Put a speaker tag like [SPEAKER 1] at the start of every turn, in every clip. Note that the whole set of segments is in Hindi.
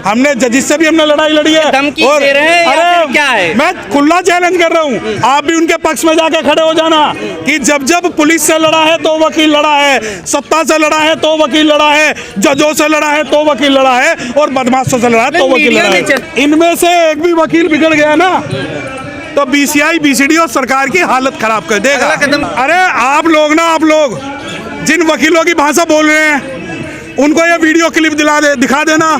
[SPEAKER 1] हमने जजिस से भी हमने लड़ाई लड़ी है।
[SPEAKER 2] धमकी दे रहे हैं या फिर क्या है?
[SPEAKER 1] मैं खुला चैलेंज कर रहा हूँ, आप भी उनके पक्ष में जाके खड़े हो जाना कि जब जब पुलिस से लड़ा है तो वकील लड़ा है, सत्ता से लड़ा है तो वकील लड़ा है, जजों से लड़ा है तो वकील लड़ा है, और बदमाशों से लड़ा है तो वकील लड़ा है। इनमें से एक भी वकील बिगड़ गया ना तो बीसीआई बीसीडी और सरकार की हालत खराब कर देगा। अरे आप लोग जिन वकीलों की भाषा बोल रहे हैं उनको ये वीडियो क्लिप दिखा देना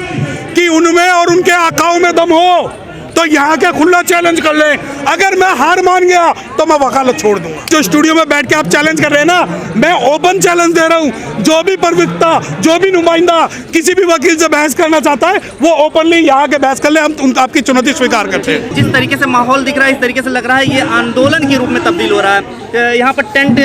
[SPEAKER 1] कि उनमें और उनके आकाओं में दम हो तो यहाँ के खुला चैलेंज कर ले। अगर मैं हार मान गया तो मैं वकालत छोड़ दूंगा। जो स्टूडियो में बैठ के आप चैलेंज कर रहे हैं ना, मैं ओपन चैलेंज दे रहा हूँ। जो भी प्रवक्ता, जो भी नुमाइंदा किसी भी वकील से बहस करना चाहता है वो ओपनली यहाँ के बहस कर ले, हम आपकी चुनौती स्वीकार करते हैं।
[SPEAKER 2] जिस तरीके से माहौल दिख रहा है, इस तरीके से लग रहा है ये आंदोलन के रूप में तब्दील हो रहा है। यहाँ पर टेंट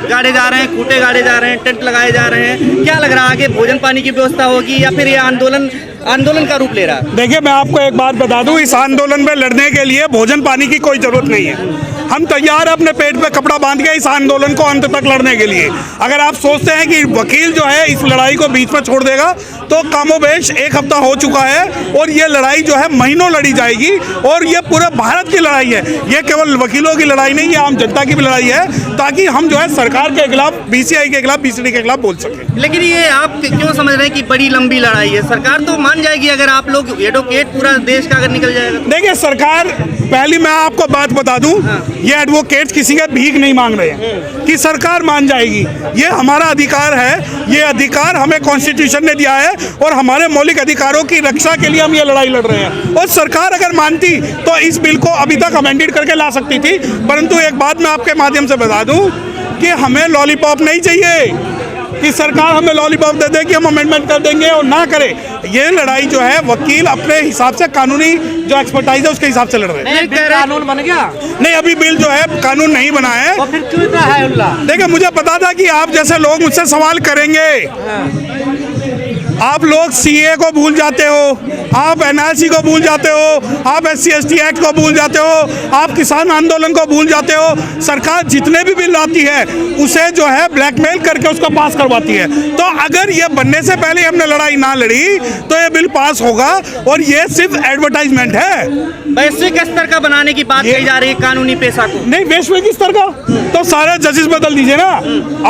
[SPEAKER 2] गाड़े जा रहे हैं, खूंटे गाड़े जा रहे हैं, टेंट लगाए जा रहे हैं। क्या लग रहा है आगे भोजन पानी की व्यवस्था होगी या फिर ये आंदोलन का रूप ले रहा है?
[SPEAKER 1] देखिए, मैं आपको एक बात बता दूं, इस आंदोलन में लड़ने के लिए भोजन पानी की कोई जरूरत नहीं है। हम तैयार हैं अपने पेट पे कपड़ा बांध के इस आंदोलन को अंत तक लड़ने के लिए। अगर आप सोचते हैं कि वकील जो है इस लड़ाई को बीच में छोड़ देगा तो कामोबेश एक हफ्ता हो चुका है और ये लड़ाई जो है महीनों लड़ी जाएगी और ये पूरे भारत की लड़ाई है। ये केवल वकीलों की लड़ाई नहीं, ये आम जनता की भी लड़ाई है, ताकि हम जो है सरकार के खिलाफ, बीसीआई के खिलाफ, बीसीडी के खिलाफ बोल सकें।
[SPEAKER 2] लेकिन ये आप क्यों समझ रहे हैं कि बड़ी लंबी लड़ाई है? सरकार तो मान जाएगी अगर आप लोग एडवोकेट पूरा देश का अगर निकल जाएगा।
[SPEAKER 1] देखिए, सरकार, पहली मैं आपको बात बता दूं, ये एडवोकेट किसी के भीख नहीं मांग रहे हैं कि सरकार मान जाएगी। ये हमारा अधिकार है, ये अधिकार हमें कॉन्स्टिट्यूशन ने दिया है और हमारे मौलिक अधिकारों की रक्षा के लिए हम ये लड़ाई लड़ रहे हैं। और सरकार अगर मानती तो इस बिल को अभी तक अमेंडेड करके ला सकती थी, परंतु एक बात मैं आपके माध्यम से बता दूं कि हमें लॉलीपॉप नहीं चाहिए कि सरकार हमें लॉलीपॉप दे दे कि हम अमेंडमेंट कर देंगे और ना करे। ये लड़ाई जो है वकील अपने हिसाब से, कानूनी जो एक्सपर्टाइज है उसके हिसाब से लड़ रहे हैं।
[SPEAKER 2] कानून बन गया?
[SPEAKER 1] नहीं, अभी बिल जो है कानून नहीं बना है।
[SPEAKER 2] और फिर क्यों इतना है उल्ला?
[SPEAKER 1] देखिए, मुझे पता था कि आप जैसे लोग मुझसे सवाल करेंगे। आप लोग सीए को भूल जाते हो, आप एनआरसी को भूल जाते हो, आप SC ST एक्ट को भूल जाते हो, आप किसान आंदोलन को भूल जाते हो। सरकार जितने भी बिल लाती है उसे जो है ब्लैकमेल करके उसको पास करवाती है। तो अगर ये बनने से पहले हमने लड़ाई ना लड़ी तो ये बिल पास होगा और ये सिर्फ एडवर्टाइजमेंट है।
[SPEAKER 2] वैश्विक स्तर का बनाने की बात कही जा रही है कानूनी पेशा को।
[SPEAKER 1] नहीं, वैश्विक स्तर का तो सारे जजेस बदल दीजिए ना।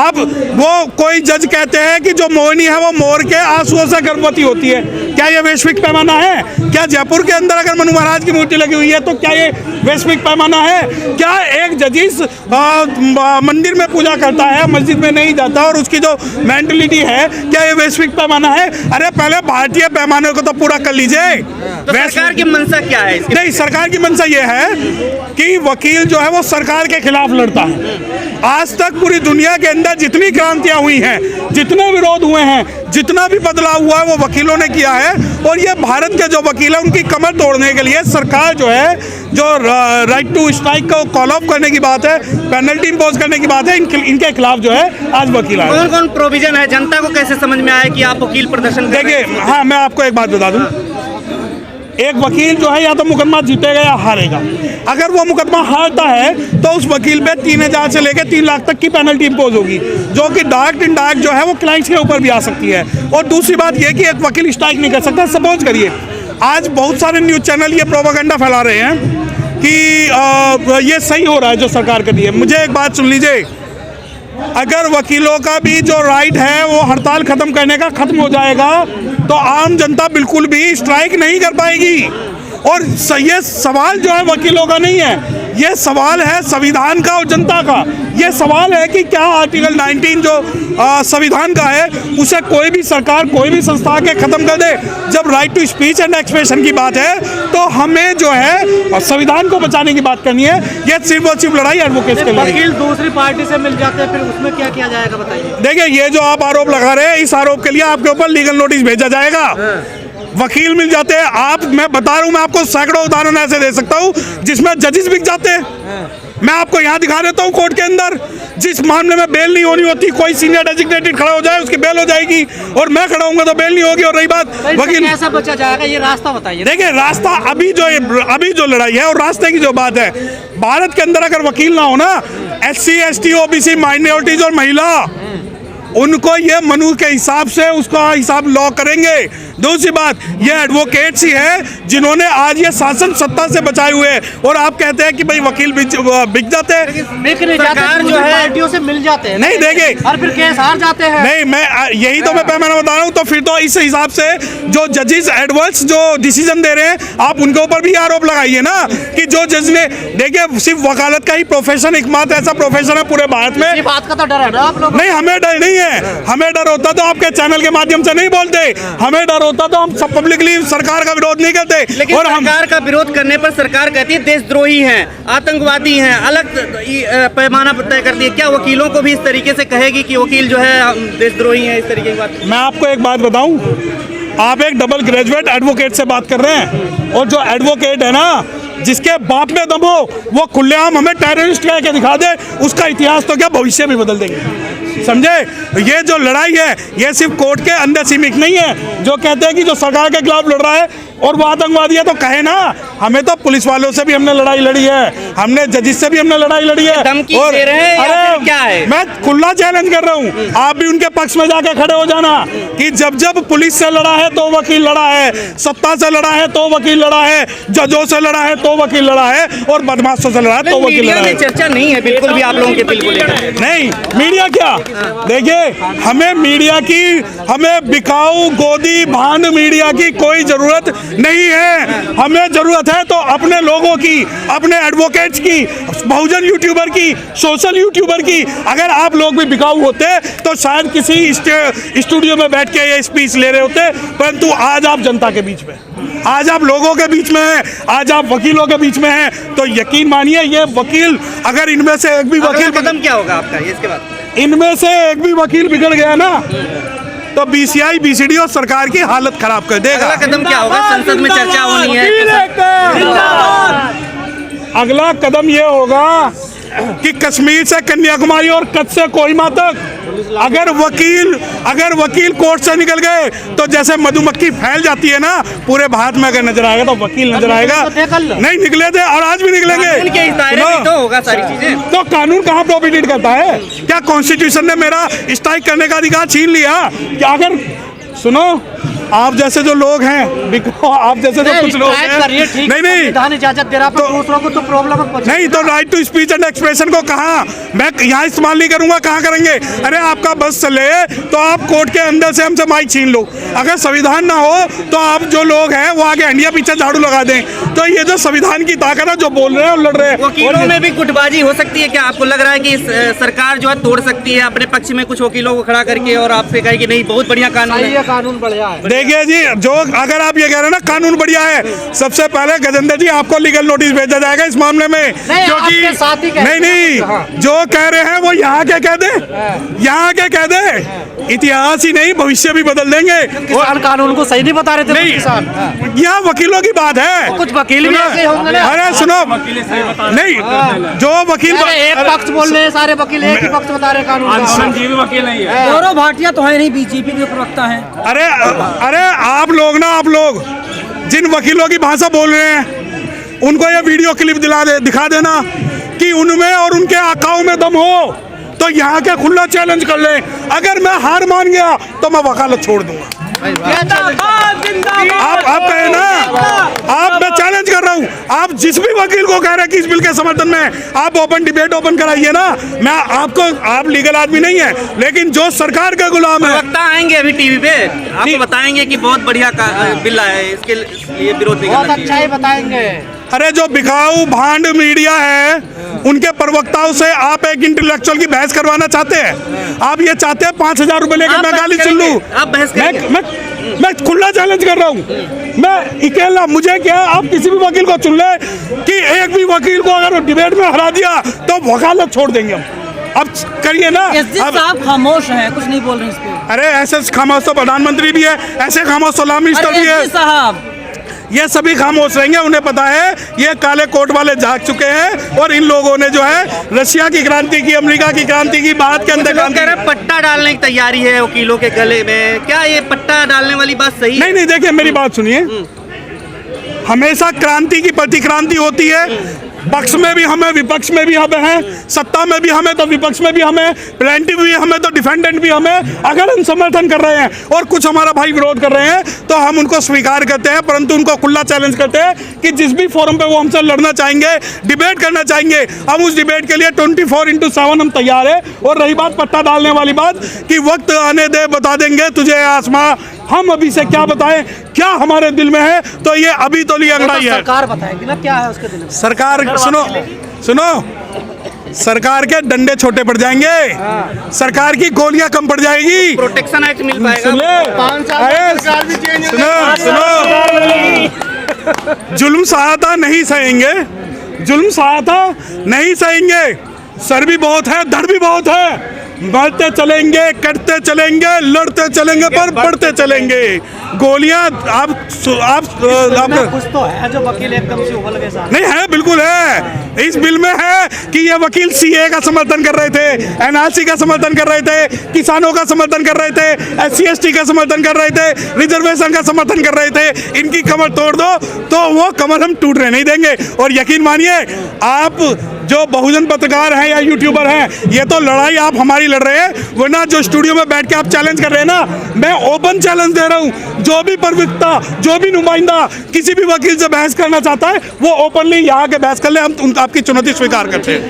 [SPEAKER 1] आप वो कोई जज कहते हैं कि जो मोहिनी है वो मोर के आंसुओं से गर्भवती होती है। क्या ये वैश्विक पैमाना है? क्या जयपुर के अंदर अगर मनु महाराज की मूर्ति लगी हुई है तो क्या ये वैश्विक पैमाना है? क्या एक जजिस मंदिर में पूजा करता है, मस्जिद में नहीं जाता और उसकी जो मेंटलिटी है, क्या ये वैश्विक पैमाना है? अरे पहले भारतीय पैमाने को तो पूरा कर लीजिए।
[SPEAKER 2] तो सरकार की मंशा क्या है?
[SPEAKER 1] नहीं, सरकार की मंशा ये है कि वकील जो है वो सरकार के खिलाफ लड़ता है। आज तक पूरी दुनिया के अंदर जितनी क्रांतियां हुई हैं, जितने विरोध हुए हैं, जितना भी बदलाव हुआ है वो वकीलों ने किया है। और ये भारत के जो वकील हैं उनकी कमर तोड़ने के लिए सरकार जो है, जो राइट टू स्ट्राइक को कॉल ऑफ करने की बात है, पेनल्टी इम्पोज करने की बात है, इनके खिलाफ जो है आज वकील आए।
[SPEAKER 2] कौन कौन प्रोविजन है? जनता को कैसे समझ में आया कि आप वकील प्रदर्शन कर रहे हैं?
[SPEAKER 1] देखिए, हाँ, मैं आपको एक बात बता दूं, एक वकील जो है या तो मुकदमा जीतेगा या हारेगा। अगर वो मुकदमा हारता है तो उस वकील पे 3000 से लेकर 3 लाख तक की पेनल्टी इंपोज होगी, जो कि डायरेक्ट इनडायरेक्ट जो है वो क्लाइंट्स के ऊपर भी आ सकती है। और दूसरी बात ये कि एक वकील स्ट्राइक नहीं कर सकता। सपोज करिए, आज बहुत सारे न्यूज़ चैनल ये प्रोपेगेंडा फैला रहे हैं कि ये सही हो रहा है जो सरकार कर रही है। मुझे एक बात सुन लीजिए, अगर वकीलों का भी जो राइट है वो हड़ताल खत्म करने का खत्म हो जाएगा तो आम जनता बिल्कुल भी स्ट्राइक नहीं कर पाएगी। और ये सवाल जो है वकीलों का नहीं है, ये सवाल है संविधान का और जनता का। ये सवाल है कि क्या आर्टिकल 19 जो संविधान का है उसे कोई भी सरकार, कोई भी संस्था के खत्म कर दे। जब right to speech and expression की बात है तो हमें जो है संविधान को बचाने की बात करनी है। ये सिर्फ और सिर्फ लड़ाई एडवोकेट्स के लिए।
[SPEAKER 2] वकील दूसरी पार्टी से मिल जाते हैं, फिर उसमें क्या किया जाएगा बताइए?
[SPEAKER 1] देखिए, ये जो आप आरोप लगा रहे हैं, इस आरोप के लिए आपके ऊपर लीगल नोटिस भेजा जाएगा। वकील मिल जाते हैं आप, मैं बता रहा हूँ, मैं आपको सैकड़ों उदाहरण ऐसे दे सकता हूँ जिसमें जजेस बिक जाते हैं। मैं आपको यहाँ दिखा देता हूँ कोर्ट के अंदर, जिस मामले में बेल नहीं होनी होती, कोई सीनियर डेजिग्नेटेड खड़ा हो जाए उसकी बेल हो जाएगी और मैं खड़ा होऊंगा तो बेल नहीं होगी। और रही बात वकील,
[SPEAKER 2] कैसा बचा जाएगा, ये रास्ता बताइए।
[SPEAKER 1] देखिए, रास्ता अभी जो लड़ाई है और रास्ते की जो बात है, भारत के अंदर अगर वकील ना हो ना, SC ST OBC माइनॉरिटीज और महिला, उनको ये मनु के हिसाब से उसका हिसाब लॉ करेंगे। दूसरी बात, ये एडवोकेट्स ही है जिन्होंने आज ये शासन सत्ता से बचाए हुए हैं, और आप कहते हैं कि भाई वकील बिक जाते हैं।
[SPEAKER 3] बिक नहीं जाते,
[SPEAKER 2] सरकार जो है
[SPEAKER 3] पार्टियों से मिल जाते हैं,
[SPEAKER 1] नहीं देंगे
[SPEAKER 3] और फिर केस हार जाते हैं।
[SPEAKER 1] नहीं, मैं यही तो मैं बता रहा हूँ। तो फिर तो इस हिसाब से जो जजेस एडवर्स जो डिसीजन दे रहे हैं, आप उनके ऊपर भी आरोप लगाइए ना कि जो जज ने, देखिए सिर्फ वकालत का ही प्रोफेशन एकमात्र ऐसा प्रोफेशन है पूरे भारत में।
[SPEAKER 3] इसी बात का तो डर है ना आप लोग।
[SPEAKER 1] नहीं, हमें डर नहीं है। हमें डर होता तो आपके चैनल के माध्यम से नहीं बोलते। हमें डर होता तो हम सब पब्लिकली सरकार का विरोध नहीं करते।
[SPEAKER 2] लेकिन
[SPEAKER 1] और हम
[SPEAKER 2] सरकार का विरोध करने पर सरकार कहती है देशद्रोही हैं, आतंकवादी हैं, अलग पैमाना तय करती है। क्या वकीलों को भी इस तरीके से कहेगी कि वकील जो है देशद्रोही हैं, इस तरीके की बात?
[SPEAKER 1] मैं आपको एक बात बताऊं, आप एक डबल ग्रेजुएट एडवोकेट से बात कर रहे हैं, और जो एडवोकेट है ना, जिसके बाप में दम हो, वो खुलेआम हमें टेररिस्ट कह के दिखा दे, उसका इतिहास तो क्या भविष्य भी बदल देंगे। समझे? ये जो लड़ाई है ये सिर्फ कोर्ट के अंदर सीमित नहीं है। जो कहते हैं कि जो सरकार के खिलाफ लड़ रहा है और वो आतंकवादी है, तो कहे ना, हमें तो पुलिस वालों से भी हमने लड़ाई लड़ी है, हमने जजिस से भी हमने लड़ाई लड़ी है।
[SPEAKER 2] धमकी दे रहे हैं या फिर क्या है?
[SPEAKER 1] मैं खुला चैलेंज कर रहा हूँ, आप भी उनके पक्ष में जाके खड़े हो जाना कि जब जब पुलिस से लड़ा है तो वकील लड़ा है, सत्ता से लड़ा है तो वकील लड़ा है, जजों से लड़ा है तो वकील लड़ा है, और बदमाशों से लड़ा है तो वकील लड़ा है।
[SPEAKER 2] चर्चा नहीं है बिल्कुल भी आप लोगों के बिल्कुल
[SPEAKER 1] नहीं, मीडिया क्या, देखिए हमें मीडिया की, हमें बिकाऊ गोदी भांड मीडिया की कोई जरूरत नहीं है। हमें जरूरत है तो अपने लोगों की, अपने एडवोकेट्स की, बहुजन यूट्यूबर की, सोशल यूट्यूबर की। अगर आप लोग भी बिकाऊ होते तो शायद किसी स्टूडियो में बैठ के ये स्पीच ले रहे होते, परंतु आज आप जनता के बीच में, आज आप लोगों के बीच में हैं, आज आप वकीलों के बीच में हैं, तो यकीन मानिए ये वकील, अगर इनमें से एक भी वकील,
[SPEAKER 2] कदम क्या होगा आपका ये इसके बाद?
[SPEAKER 1] इनमें से एक भी वकील बिगड़ गया ना, तो बीसीआई बीसीडी और सरकार की हालत खराब कर देगा।
[SPEAKER 2] अगला कदम क्या होगा? संसद में चर्चा होनी है।
[SPEAKER 1] अगला कदम ये होगा कि कश्मीर से कन्याकुमारी और कच्छ से कोहिमा तक अगर वकील कोर्ट से निकल गए, तो जैसे मधुमक्खी फैल जाती है ना पूरे भारत में, अगर नजर आएगा तो वकील नजर आएगा। नहीं निकले थे और आज भी निकलेंगे।
[SPEAKER 2] इनके इस दायरे में तो होगा सारी चीजें।
[SPEAKER 1] तो कानून कहाँ प्रोहिबिट करता है? क्या कॉन्स्टिट्यूशन ने मेरा स्ट्राइक करने का अधिकार छीन लिया? क्या अगर, सुनो, आप जैसे जो लोग हैं, आप जैसे जो कुछ लोग हैं, नहीं
[SPEAKER 3] संविधान इजाजत दे रहा है, दूसरों को तो प्रॉब्लम
[SPEAKER 1] नहीं, तो right to speech and expression को कहाँ मैं यहाँ इस्तेमाल नहीं करूंगा, कहाँ करेंगे? अरे आपका बस चले तो आप कोर्ट के अंदर से हमसे माइक छीन लो। अगर संविधान ना हो तो आप जो लोग हैं वो आगे हंडिया पीछे झाड़ू लगा दें। तो ये जो संविधान की ताकत है, जो बोल रहे हैं और लड़ रहे हैं,
[SPEAKER 2] वकीलों में भी गुटबाजी हो सकती है क्या? आपको लग रहा है कि सरकार जो है तोड़ सकती है अपने पक्ष में कुछ वकीलों को खड़ा करके, और आपसे कहे कि नहीं बहुत बढ़िया कानून है,
[SPEAKER 3] कानून बढ़िया है?
[SPEAKER 1] देखिए जी, जो अगर आप ये कह रहे हैं ना कानून बढ़िया है, सबसे पहले गजेंद्र जी आपको लीगल नोटिस भेजा जाएगा इस मामले में, क्योंकि नहीं, जो कह रहे हैं वो यहाँ के कह दे, यहाँ के कह दे, इतिहास ही नहीं भविष्य भी बदल देंगे।
[SPEAKER 3] किसान कानून को सही नहीं बता रहे थे
[SPEAKER 1] नहीं,
[SPEAKER 3] किसान।
[SPEAKER 1] यहाँ वकीलों की बात है,
[SPEAKER 3] कुछ वकील भी ऐसे होंगे ना।
[SPEAKER 1] अरे सुनो, नहीं, जो वकील
[SPEAKER 3] एक पक्ष बोल रहे हैं, सारे वकील एक ही पक्ष बता रहे हैं कानून का।
[SPEAKER 2] वकील नहीं है।
[SPEAKER 3] गौरव भाटिया तो है नहीं, बीजेपी के प्रवक्ता है।
[SPEAKER 1] अरे आप लोग जिन वकीलों की भाषा बोल रहे हैं, उनको ये वीडियो क्लिप दिखा देना कि उनमें और उनके आकाओं में दम हो, तो यहाँ के खुला चैलेंज कर ले। अगर मैं हार मान गया तो मैं वकालत छोड़ दूंगा। आप कहे ना, आप, मैं चैलेंज कर रहा हूँ, आप जिस भी वकील को कह रहे हैं कि इस बिल के समर्थन में, आप ओपन डिबेट ओपन कराइए ना। मैं आपको, आप लीगल आदमी नहीं है, लेकिन जो सरकार का गुलाम है,
[SPEAKER 2] वक्ता आएंगे अभी टीवी पे, आपको बताएंगे कि बहुत बढ़िया बिल आया है, इसके लिए विरोध भी
[SPEAKER 3] बहुत अच्छा ही बताएंगे।
[SPEAKER 1] अरे जो बिकाऊ भांड मीडिया है, उनके प्रवक्ताओं से आप एक इंटेलेक्चुअल की बहस करवाना चाहते हैं? आप ये चाहते हैं 5,000 रुपए लेकर मैं गाली सुन लूं?
[SPEAKER 2] आप बहस करेंगे?
[SPEAKER 1] मैं खुला चैलेंज कर रहा हूं। मैं अकेला, मुझे क्या, आप किसी भी वकील को चुन ले कि एक भी वकील को अगर डिबेट में हरा दिया तो वकालत छोड़ देंगे हम। अब करिए ना।
[SPEAKER 3] आप खामोश हैं, कुछ नहीं बोल रहे इस पे।
[SPEAKER 1] अरे ऐसे खामोश तो प्रधानमंत्री भी है, ऐसे खामोश सलाम मिनिस्टर भी है
[SPEAKER 3] साहब।
[SPEAKER 1] ये सभी खामोश रहेंगे। उन्हें पता है ये काले कोट वाले जाग चुके हैं, और इन लोगों ने जो है रशिया की क्रांति की, अमेरिका की क्रांति की, भारत के अंदर क्रांति की।
[SPEAKER 2] पट्टा डालने की तैयारी है वकीलों के गले में, क्या ये पट्टा डालने वाली बात सही है?
[SPEAKER 1] नहीं, देखिए मेरी बात सुनिए, हमेशा क्रांति की प्रतिक्रांति होती है। पक्ष में भी हमें, विपक्ष में भी हमें हैं, सत्ता में भी हमें तो विपक्ष में भी हमें, प्लेंटिव भी हमें तो डिफेंडेंट भी हमें। अगर हम समर्थन कर रहे हैं और कुछ हमारा भाई विरोध कर रहे हैं तो हम उनको स्वीकार करते हैं, परंतु उनको खुला चैलेंज करते हैं कि जिस भी फोरम पे वो हमसे लड़ना चाहेंगे, डिबेट करना चाहेंगे, हम उस डिबेट के लिए 24/7 हम तैयार है। और रही बात पट्टा डालने वाली बात कि वक्त आने दे बता देंगे तुझे आसमां, हम अभी से क्या बताएं क्या हमारे दिल में है, तो ये अभी तो लिए अंगड़ाई है।
[SPEAKER 3] सरकार बताएगी ना क्या है उसके दिल में।
[SPEAKER 1] सरकार सुनो, सरकार के डंडे छोटे पड़ जाएंगे, सरकार की गोलियां कम पड़ जाएगी,
[SPEAKER 2] प्रोटेक्शन एक्ट मिल पाएगा।
[SPEAKER 1] सुनो, जुल्म सहायता नहीं सहेंगे, जुल्म सहायता नहीं सहेंगे। सर भी बहुत है, धड़ भी बहुत है, बढ़ते चलेंगे, कटते चलेंगे, लड़ते चलेंगे, पर बढ़ते चलेंगे। गोलियां आप
[SPEAKER 3] कुछ तो है जो वकील एकदम से उबल गए साहब।
[SPEAKER 1] नहीं है, बिल्कुल है। इस बिल में है कि ये वकील सीए का समर्थन कर रहे थे, एनआरसी का समर्थन कर रहे थे, किसानों का समर्थन कर रहे थे, SC/ST का समर्थन कर रहे थे, रिजर्वेशन का समर्थन कर रहे थे। इनकी कमर तोड़ दो तो वो कमर हम टूटने नहीं देंगे। और यकीन मानिए, आप जो बहुजन पत्रकार हैं या यूट्यूबर हैं, ये तो लड़ाई आप हमारी लड़ रहे हैं, वरना जो स्टूडियो में बैठ के आप चैलेंज कर रहे हैं ना, मैं ओपन चैलेंज दे रहा हूं। जो भी प्रवक्ता, जो भी नुमाइंदा किसी भी वकील से बहस करना चाहता है, वो ओपनली यहाँ के बहस कर ले, हम आपकी चुनौती स्वीकार करते हैं।